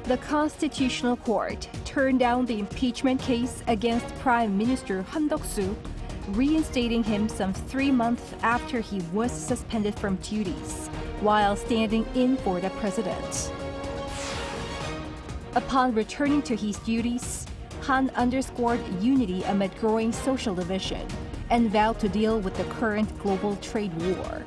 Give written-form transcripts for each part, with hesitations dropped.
The Constitutional Court turned down the impeachment case against Prime Minister Han Duck-soo, reinstating him some 3 months after he was suspended from duties, while standing in for the president. Upon returning to his duties, Han underscored unity amid growing social division and vowed to deal with the current global trade war.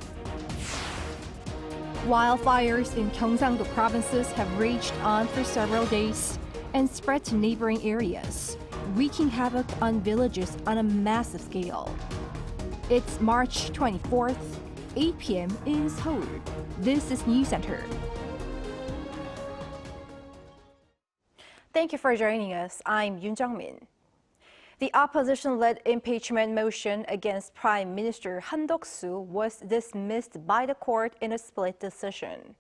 Wildfires in Gyeongsang-do provinces have raged on for several days and spread to neighboring areas, wreaking havoc on villages on a massive scale. It's March 24th, 8 p.m. in Seoul. This is Newscenter. Thank you for joining us. I'm Yoon Jung-min. The opposition-led impeachment motion against Prime Minister Han Duck-soo was dismissed by the court in a split decision.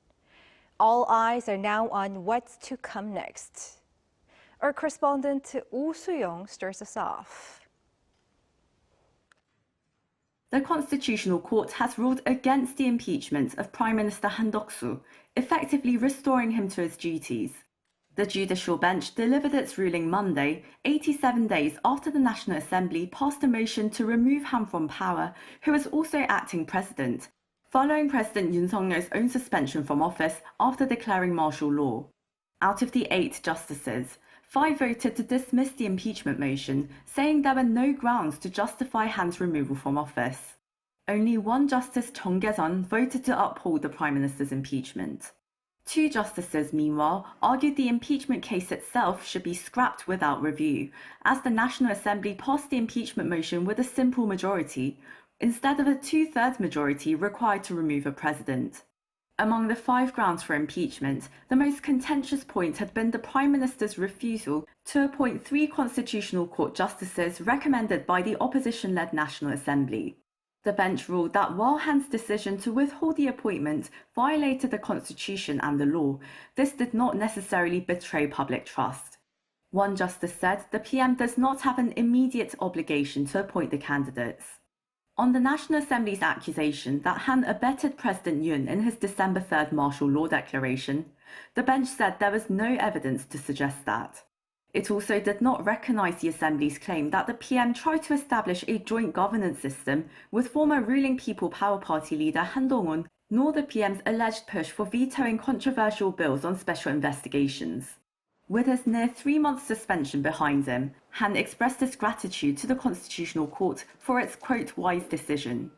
All eyes are now on what's to come next. Our correspondent Uiseong starts us off. The Constitutional Court has ruled against the impeachment of Prime Minister Han Duck-soo, effectively restoring him to his duties. The judicial bench delivered its ruling Monday, 87 days after the National Assembly passed a motion to remove Han from power, who is also acting president, following President Uiseong's own suspension from office after declaring martial law. Out of the 8 justices, 5 voted to dismiss the impeachment motion, saying there were no grounds to justify Han's removal from office. Only one Justice Chung Gae-sun voted to uphold the Prime Minister's impeachment. 2 justices, meanwhile, argued the impeachment case itself should be scrapped without review, as the National Assembly passed the impeachment motion with a simple majority, instead of a 2/3 majority required to remove a president. Among the 5 grounds for impeachment, the most contentious point had been the Prime Minister's refusal to appoint 3 Constitutional Court justices recommended by the opposition-led National Assembly. The bench ruled that while Han's decision to withhold the appointment violated the Constitution and the law, this did not necessarily betray public trust. One justice said the PM does not have an immediate obligation to appoint the candidates. On the National Assembly's accusation that Han abetted President Yoon in his December 3rd martial law declaration, the bench said there was no evidence to suggest that. It also did not recognise the Assembly's claim that the PM tried to establish a joint governance system with former ruling People Power Party leader Han Dong-un, nor the PM's alleged push for vetoing controversial bills on special investigations. With his near 3-month suspension behind him, Han expressed his gratitude to the Constitutional Court for its, quote, wise decision.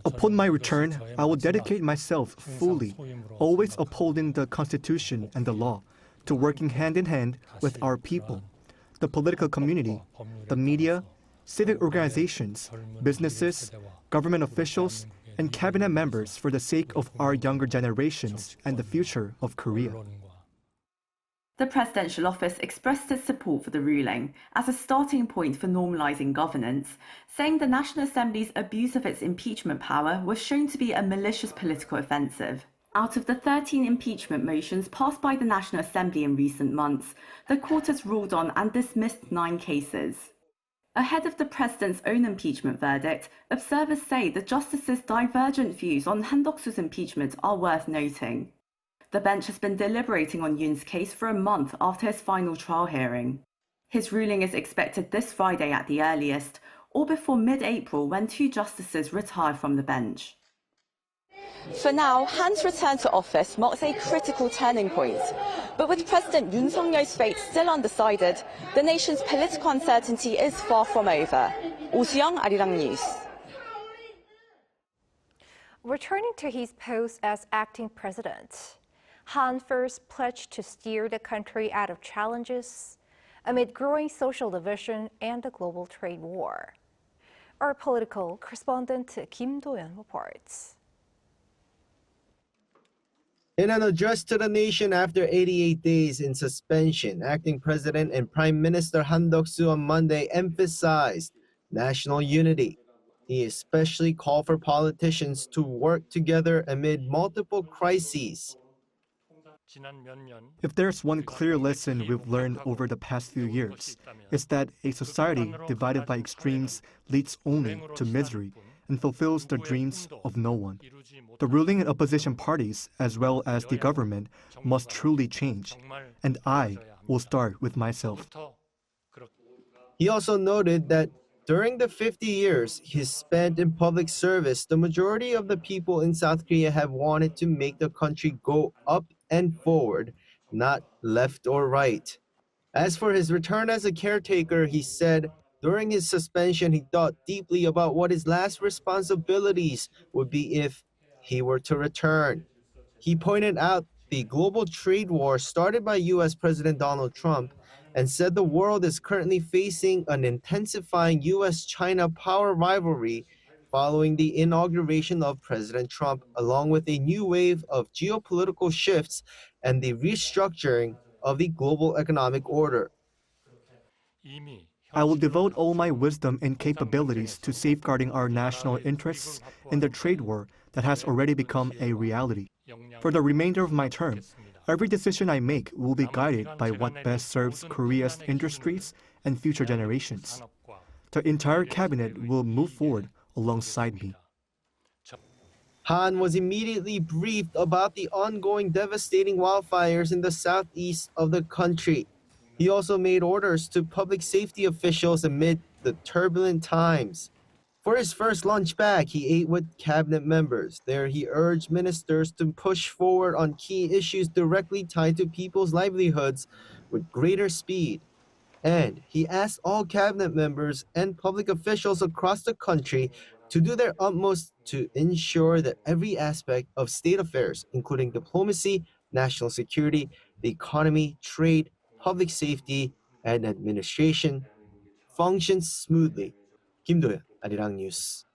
Upon my return, I will dedicate myself fully, always upholding the Constitution and the law, to working hand in hand with our people, the political community, the media, civic organizations, businesses, government officials, and cabinet members for the sake of our younger generations and the future of Korea. The presidential office expressed its support for the ruling as a starting point for normalizing governance, saying the National Assembly's abuse of its impeachment power was shown to be a malicious political offensive. Out of the 13 impeachment motions passed by the National Assembly in recent months, the court has ruled on and dismissed 9 cases. Ahead of the president's own impeachment verdict, observers say the justices' divergent views on Han Duck-soo's impeachment are worth noting. The bench has been deliberating on Yoon's case for a month after his final trial hearing. His ruling is expected this Friday at the earliest, or before mid-April when 2 justices retire from the bench. For now, Han's return to office marks a critical turning point. But with President Uiseong's fate still undecided, the nation's political uncertainty is far from over. Uiseong, Arirang News. Returning to his post as acting president, Han first pledged to steer the country out of challenges amid growing social division and the global trade war. Our political correspondent Kim Do-yeon reports. In an address to the nation after 88 days in suspension, Acting President and Prime Minister Han Duck-soo on Monday emphasized national unity. He especially called for politicians to work together amid multiple crises. If there's one clear lesson we've learned over the past few years, it's that a society divided by extremes leads only to misery, and fulfills the dreams of no one. The ruling and opposition parties, as well as the government, must truly change, and I will start with myself. He also noted that during the 50 years he spent in public service, the majority of the people in South Korea have wanted to make the country go up and forward, not left or right. As for his return as a caretaker, he said during his suspension he thought deeply about what his last responsibilities would be if he were to return. He pointed out the global trade war started by U.S. President Donald Trump and said the world is currently facing an intensifying U.S.-China power rivalry following the inauguration of President Trump, along with a new wave of geopolitical shifts and the restructuring of the global economic order. I will devote all my wisdom and capabilities to safeguarding our national interests in the trade war that has already become a reality. For the remainder of my term, every decision I make will be guided by what best serves Korea's industries and future generations. The entire cabinet will move forward alongside me. Han was immediately briefed about the ongoing devastating wildfires in the southeast of the country. He also made orders to public safety officials amid the turbulent times. For his first lunch back, he ate with cabinet members. There, he urged ministers to push forward on key issues directly tied to people's livelihoods with greater speed. And he asked all cabinet members and public officials across the country to do their utmost to ensure that every aspect of state affairs, including diplomacy, national security, the economy, trade, public safety, and administration, functions smoothly. Kim Do-yeon, Arirang News.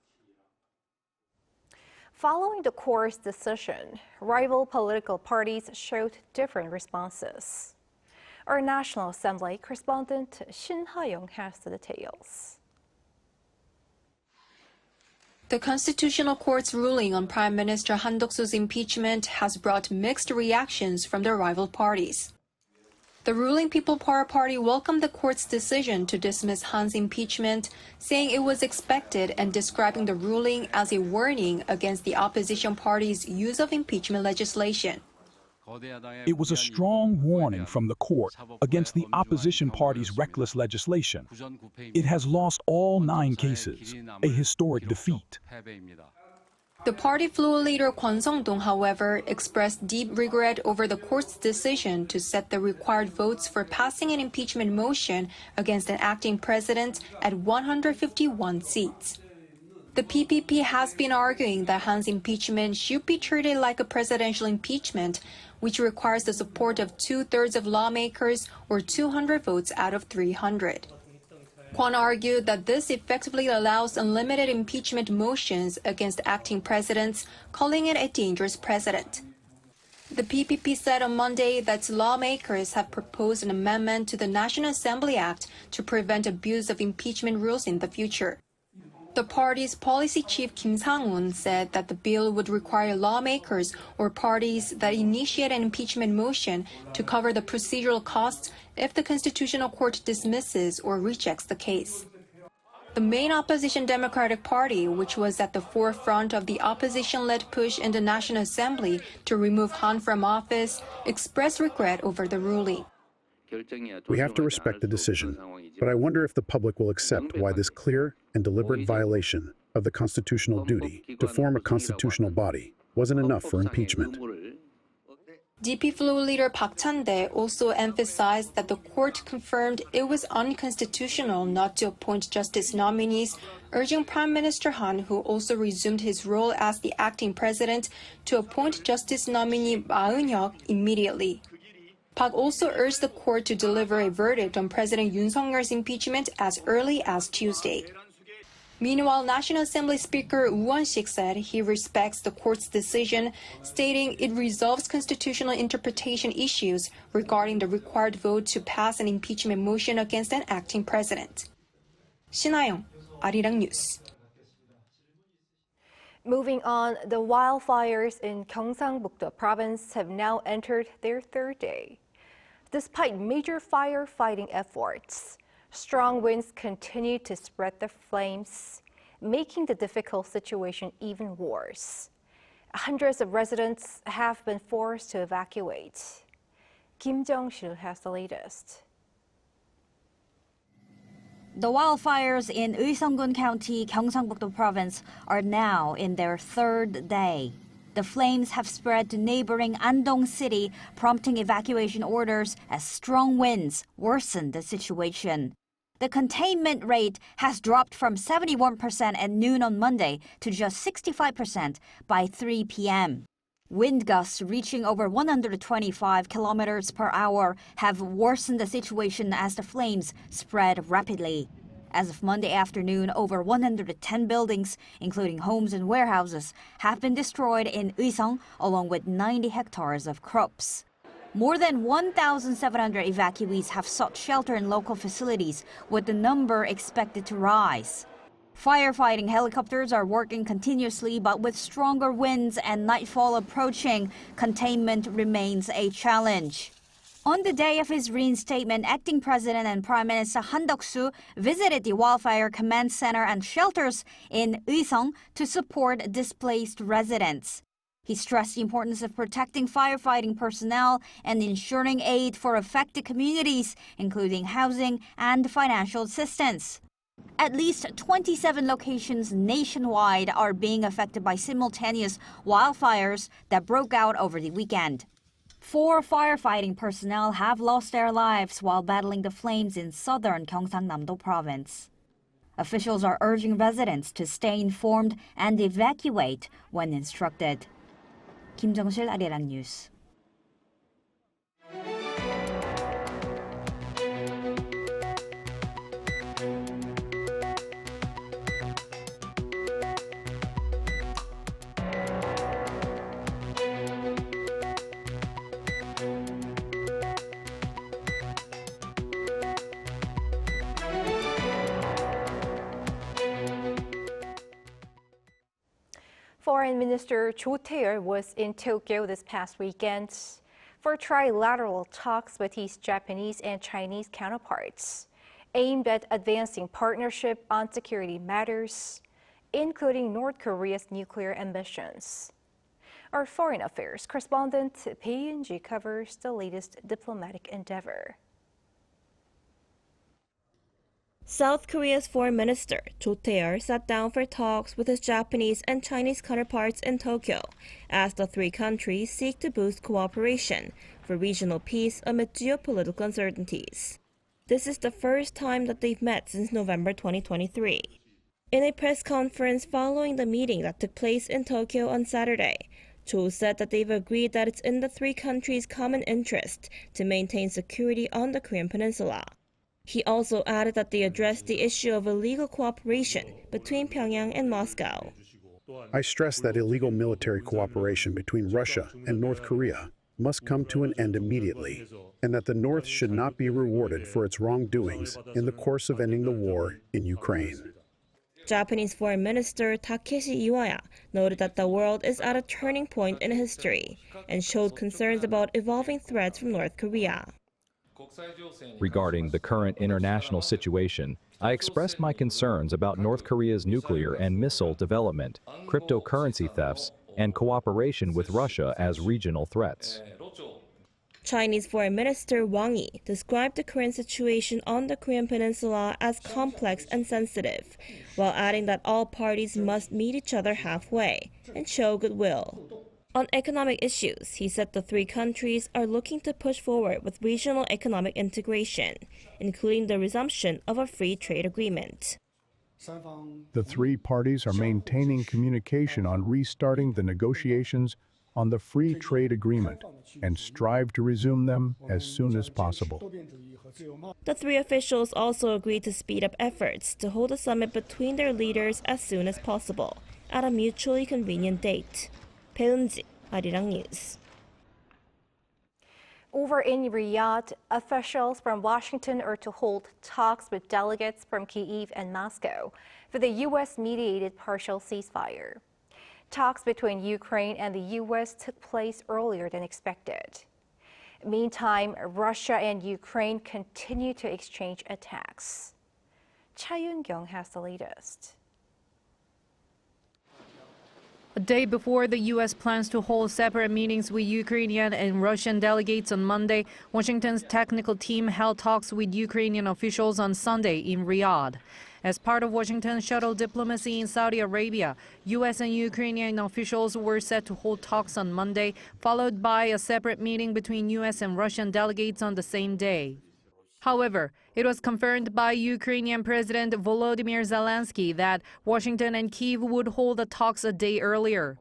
Following the court's decision, rival political parties showed different responses. Our National Assembly correspondent Shin Ha-young has the details. The Constitutional Court's ruling on Prime Minister Han Duck-soo's impeachment has brought mixed reactions from the rival parties. The ruling People Power Party welcomed the court's decision to dismiss Han's impeachment, saying it was expected and describing the ruling as a warning against the opposition party's use of impeachment legislation. It was a strong warning from the court against the opposition party's reckless legislation. It has lost all 9 cases, a historic defeat. The party floor leader Kwon Sung-dong, however, expressed deep regret over the court's decision to set the required votes for passing an impeachment motion against an acting president at 151 seats. The PPP has been arguing that Han's impeachment should be treated like a presidential impeachment, which requires the support of 2/3 of lawmakers or 200 votes out of 300. Kwon argued that this effectively allows unlimited impeachment motions against acting presidents, calling it a dangerous precedent. The PPP said on Monday that lawmakers have proposed an amendment to the National Assembly Act to prevent abuse of impeachment rules in the future. The party's policy chief Kim Sang-un said that the bill would require lawmakers or parties that initiate an impeachment motion to cover the procedural costs if the Constitutional Court dismisses or rejects the case. The main opposition Democratic Party, which was at the forefront of the opposition-led push in the National Assembly to remove Han from office, expressed regret over the ruling. We have to respect the decision, but I wonder if the public will accept why this clear and deliberate violation of the constitutional duty to form a constitutional body wasn't enough for impeachment. DP floor leader Park Chan-dae also emphasized that the court confirmed it was unconstitutional not to appoint justice nominees, urging Prime Minister Han, who also resumed his role as the acting president, to appoint justice nominee Ma Eun-hyuk immediately. Park also urged the court to deliver a verdict on President Yoon Suk-yeol's impeachment as early as Tuesday. Meanwhile, National Assembly Speaker Woo Won-sik said he respects the court's decision, stating it resolves constitutional interpretation issues regarding the required vote to pass an impeachment motion against an acting president. Shin Ha-young, Arirang News. Moving on, the wildfires in Gyeongsang-Buk-do province have now entered their 3rd day. Despite major firefighting efforts, strong winds continue to spread the flames, making the difficult situation even worse. Hundreds of residents have been forced to evacuate. Kim Jong-sil has the latest. The wildfires in Uiseong County, Gyeongsang-buk-do Province are now in their third day. The flames have spread to neighboring Andong City, prompting evacuation orders as strong winds worsen the situation. The containment rate has dropped from 71% at noon on Monday to just 65% by 3 p.m. Wind gusts reaching over 125 kilometers per hour have worsened the situation as the flames spread rapidly. As of Monday afternoon, over 110 buildings, including homes and warehouses, have been destroyed in Uiseong, along with 90 hectares of crops. More than 1,700 evacuees have sought shelter in local facilities, with the number expected to rise. Firefighting helicopters are working continuously, but with stronger winds and nightfall approaching, containment remains a challenge. On the day of his reinstatement, acting President and Prime Minister Han Duck-soo visited the Wildfire Command Center and shelters in Uiseong to support displaced residents. He stressed the importance of protecting firefighting personnel and ensuring aid for affected communities, including housing and financial assistance. At least 27 locations nationwide are being affected by simultaneous wildfires that broke out over the weekend. 4 firefighting personnel have lost their lives while battling the flames in southern Gyeongsang-namdo Province. Officials are urging residents to stay informed and evacuate when instructed. Kim Jong-sil, Arirang News. Foreign Minister Cho Tae-yeol was in Tokyo this past weekend for trilateral talks with his Japanese and Chinese counterparts, aimed at advancing partnership on security matters, including North Korea's nuclear ambitions. Our foreign affairs correspondent Bae Yoon-ji covers the latest diplomatic endeavor. South Korea's Foreign Minister Cho Tae-yeol sat down for talks with his Japanese and Chinese counterparts in Tokyo as the 3 countries seek to boost cooperation for regional peace amid geopolitical uncertainties. This is the first time that they've met since November 2023. In a press conference following the meeting that took place in Tokyo on Saturday, Cho said that they've agreed that it's in the 3 countries' common interest to maintain security on the Korean Peninsula. He also added that they addressed the issue of illegal cooperation between Pyongyang and Moscow. I stress that illegal military cooperation between Russia and North Korea must come to an end immediately, and that the North should not be rewarded for its wrongdoings in the course of ending the war in Ukraine. Japanese Foreign Minister Takeshi Iwaya noted that the world is at a turning point in history and showed concerns about evolving threats from North Korea. Regarding the current international situation, I expressed my concerns about North Korea's nuclear and missile development, cryptocurrency thefts, and cooperation with Russia as regional threats. Chinese Foreign Minister Wang Yi described the current situation on the Korean Peninsula as complex and sensitive, while adding that all parties must meet each other halfway and show goodwill. On economic issues, he said the 3 countries are looking to push forward with regional economic integration, including the resumption of a free trade agreement. The 3 parties are maintaining communication on restarting the negotiations on the free trade agreement and strive to resume them as soon as possible. The 3 officials also agreed to speed up efforts to hold a summit between their leaders as soon as possible, at a mutually convenient date. Bae Yoon-ji, Arirang News. Over in Riyadh, officials from Washington are to hold talks with delegates from Kyiv and Moscow for the U.S.-mediated partial ceasefire. Talks between Ukraine and the U.S. took place earlier than expected. Meantime, Russia and Ukraine continue to exchange attacks. Cha Yoon-kyung has the latest. A day before the U.S. plans to hold separate meetings with Ukrainian and Russian delegates on Monday, Washington's technical team held talks with Ukrainian officials on Sunday in Riyadh. As part of Washington's shuttle diplomacy in Saudi Arabia, U.S. and Ukrainian officials were set to hold talks on Monday, followed by a separate meeting between U.S. and Russian delegates on the same day. However, it was confirmed by Ukrainian President Volodymyr Zelensky that Washington and Kyiv would hold the talks a day earlier.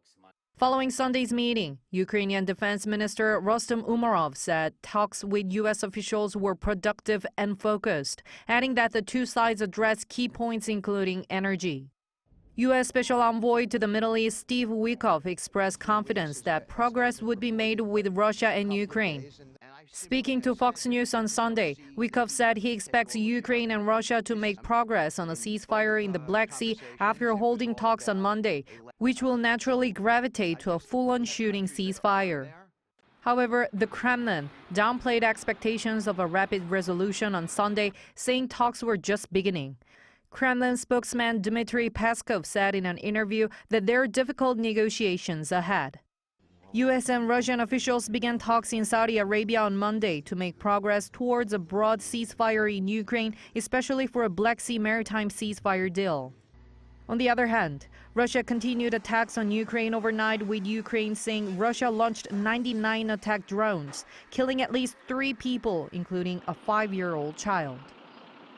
Following Sunday's meeting, Ukrainian Defense Minister Rustem Umerov said talks with U.S. officials were productive and focused, adding that the two sides addressed key points including energy. U.S. Special Envoy to the Middle East Steve Witkoff expressed confidence that progress would be made with Russia and Ukraine. Speaking to Fox News on Sunday, Witkoff said he expects Ukraine and Russia to make progress on a ceasefire in the Black Sea after holding talks on Monday, which will naturally gravitate to a full-on shooting ceasefire. However, the Kremlin downplayed expectations of a rapid resolution on Sunday, saying talks were just beginning. Kremlin spokesman Dmitry Peskov said in an interview that there are difficult negotiations ahead. U.S. and Russian officials began talks in Saudi Arabia on Monday to make progress towards a broad ceasefire in Ukraine, especially for a Black Sea maritime ceasefire deal. On the other hand, Russia continued attacks on Ukraine overnight, with Ukraine saying Russia launched 99 attack drones, killing at least 3 people, including a 5-year-old child.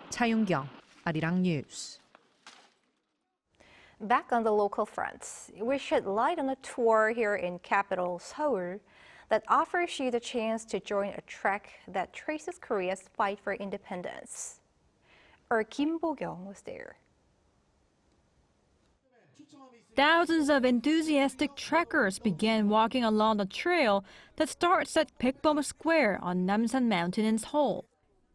Cha Yoon-kyung, Arirang News. Back on the local fronts, we shed light on a tour here in capital Seoul that offers you the chance to join a trek that traces Korea's fight for independence. Our Kim Bo-kyung was there. Thousands of enthusiastic trekkers began walking along the trail that starts at Baekbom Square on Namsan Mountain in Seoul.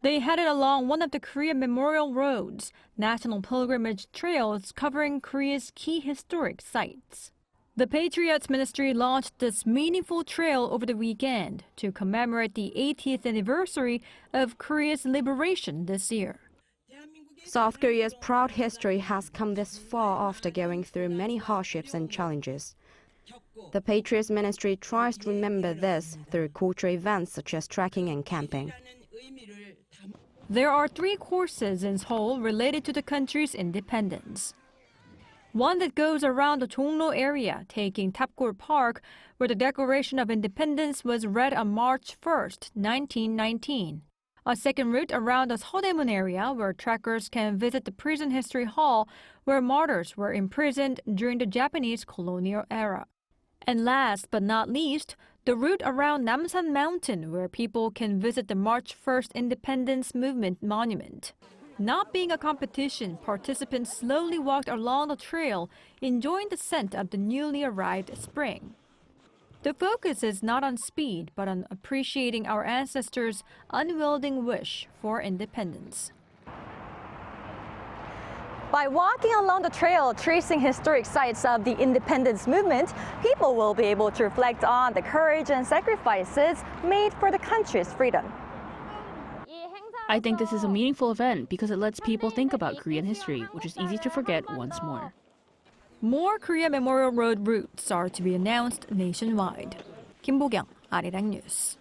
They headed along one of the Korean Memorial Roads, national pilgrimage trails covering Korea's key historic sites. The Patriots Ministry launched this meaningful trail over the weekend to commemorate the 80th anniversary of Korea's liberation this year. South Korea's proud history has come this far after going through many hardships and challenges. The Patriots Ministry tries to remember this through cultural events such as trekking and camping. There are 3 courses in Seoul related to the country's independence. One that goes around the Jongno area, taking Tapgol Park, where the Declaration of Independence was read on March 1, 1919. A second route around the Seodaemun area, where trekkers can visit the Prison History Hall, where martyrs were imprisoned during the Japanese colonial era. And last but not least, the route around Namsan Mountain, where people can visit the March 1st Independence Movement Monument. Not being a competition, participants slowly walked along the trail, enjoying the scent of the newly arrived spring. The focus is not on speed, but on appreciating our ancestors' unwielding wish for independence. By walking along the trail, tracing historic sites of the independence movement, people will be able to reflect on the courage and sacrifices made for the country's freedom. I think this is a meaningful event because it lets people think about Korean history, which is easy to forget once more. More Korea Memorial Road routes are to be announced nationwide. Kim Bo-kyung, Arirang News.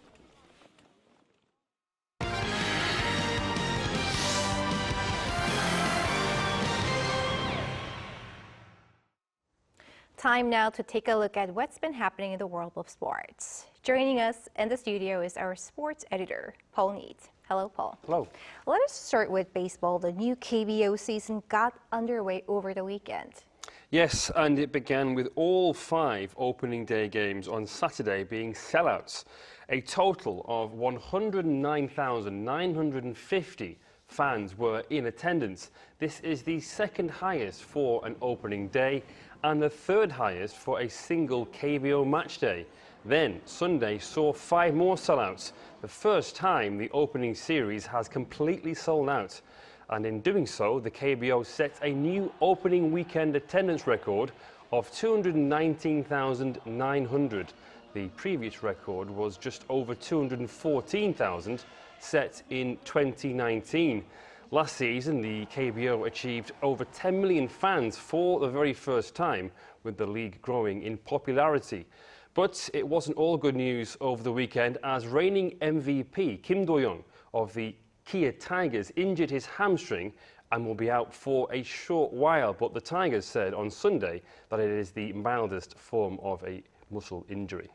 Time now to take a look at what's been happening in the world of sports. Joining us in the studio is our sports editor, Paul Neat. Hello, Paul. Hello. Let us start with baseball. The new KBO season got underway over the weekend. Yes, and it began with all 5 opening day games on Saturday being sellouts. A total of 109,950 fans were in attendance. This is the 2nd highest for an opening day and the 3rd highest for a single KBO match day. Then Sunday saw 5 more sellouts, the first time the opening series has completely sold out. And in doing so, the KBO set a new opening weekend attendance record of 219,900. The previous record was just over 214,000, set in 2019. Last season, the KBO achieved over 10 million fans for the very first time, with the league growing in popularity. But it wasn't all good news over the weekend, as reigning MVP Kim Do-young of the Kia Tigers injured his hamstring and will be out for a short while. But the Tigers said on Sunday that it is the mildest form of a muscle injury.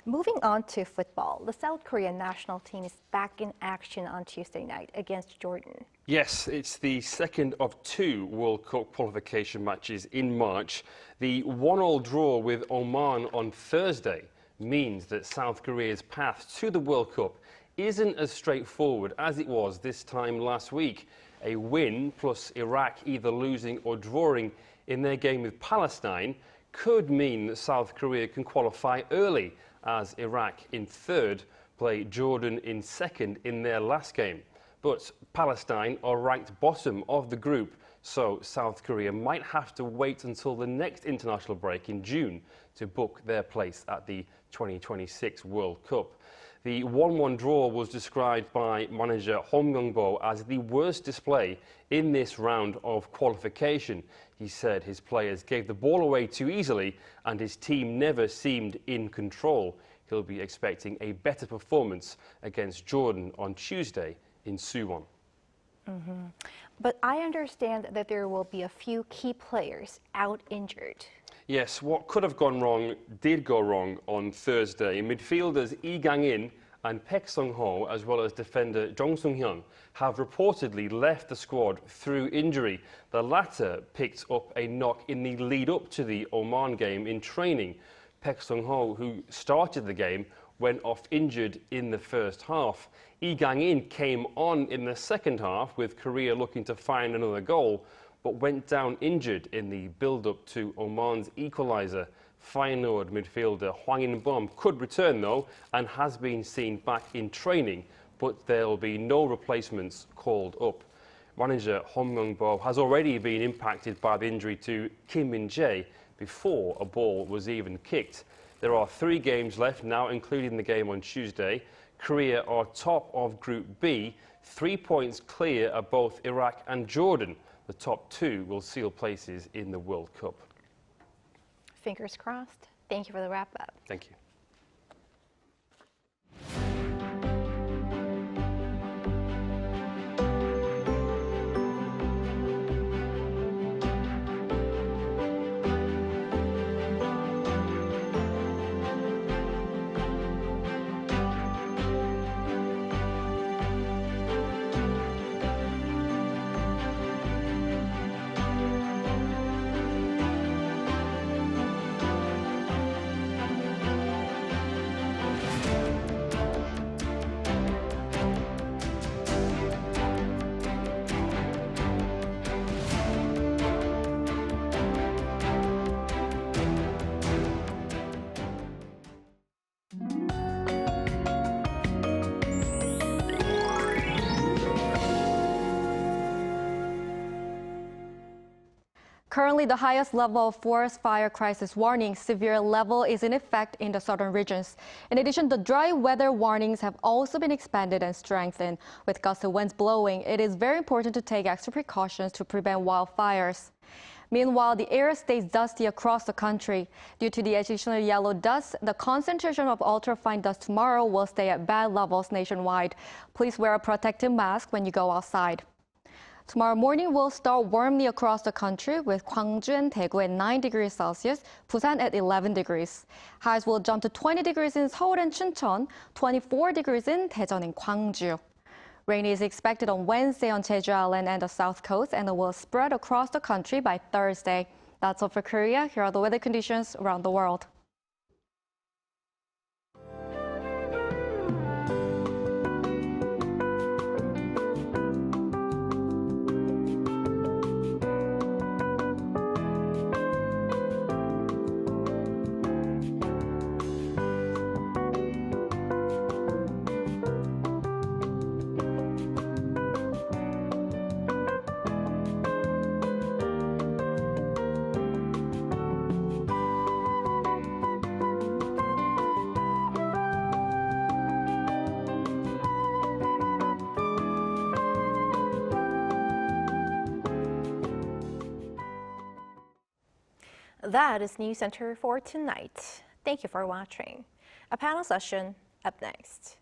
Moving on to football, the South Korean national team is back in action on Tuesday night against Jordan. Yes, it's the second of 2 World Cup qualification matches in March. The 1-1 draw with Oman on Thursday means that South Korea's path to the World Cup isn't as straightforward as it was this time last week. A win plus Iraq either losing or drawing in their game with Palestine could mean that South Korea can qualify early, as Iraq in 3rd play Jordan in 2nd in their last game. But Palestine are ranked bottom of the group, so South Korea might have to wait until the next international break in June to book their place at the 2026 World Cup. The 1-1 draw was described by manager Hong Myung-bo as the worst display in this round of qualification. He said his players gave the ball away too easily and his team never seemed in control. He'll be expecting a better performance against Jordan on Tuesday in Suwon. But I understand that there will be a few key players out injured. Yes, what could have gone wrong did go wrong on Thursday. Midfielders Lee Gang-in and Paek Sung-ho, as well as defender Jung Sung-hyun, have reportedly left the squad through injury. The latter picked up a knock in the lead-up to the Oman game in training. Paek Sung-ho, who started the game, went off injured in the first half. Lee Gang-in came on in the second half, with Korea looking to find another goal, but went down injured in the build-up to Oman's equaliser. Feyenoord midfielder Hwang In-bum could return though, and has been seen back in training, but there will be no replacements called up. Manager Hong Myung-bo has already been impacted by the injury to Kim Min-jae before a ball was even kicked. There are 3 games left now, including the game on Tuesday. Korea are top of Group B, 3 points clear of both Iraq and Jordan. The top 2 will seal places in the World Cup. Fingers crossed. Thank you for the wrap-up. Thank you. Currently, the highest level of forest fire crisis warning, severe level, is in effect in the southern regions. In addition, the dry weather warnings have also been expanded and strengthened. With gusty winds blowing, it is very important to take extra precautions to prevent wildfires. Meanwhile, the air stays dusty across the country. Due to the additional yellow dust, the concentration of ultrafine dust tomorrow will stay at bad levels nationwide. Please wear a protective mask when you go outside. Tomorrow morning will start warmly across the country, with Gwangju and Daegu at 9 degrees Celsius, Busan at 11 degrees. Highs will jump to 20 degrees in Seoul and Chuncheon, 24 degrees in Daejeon and Gwangju. Rain is expected on Wednesday on Jeju Island and the south coast, and it will spread across the country by Thursday. That's all for Korea. Here are the weather conditions around the world. That is Newscenter for tonight. Thank you for watching. A panel session up next.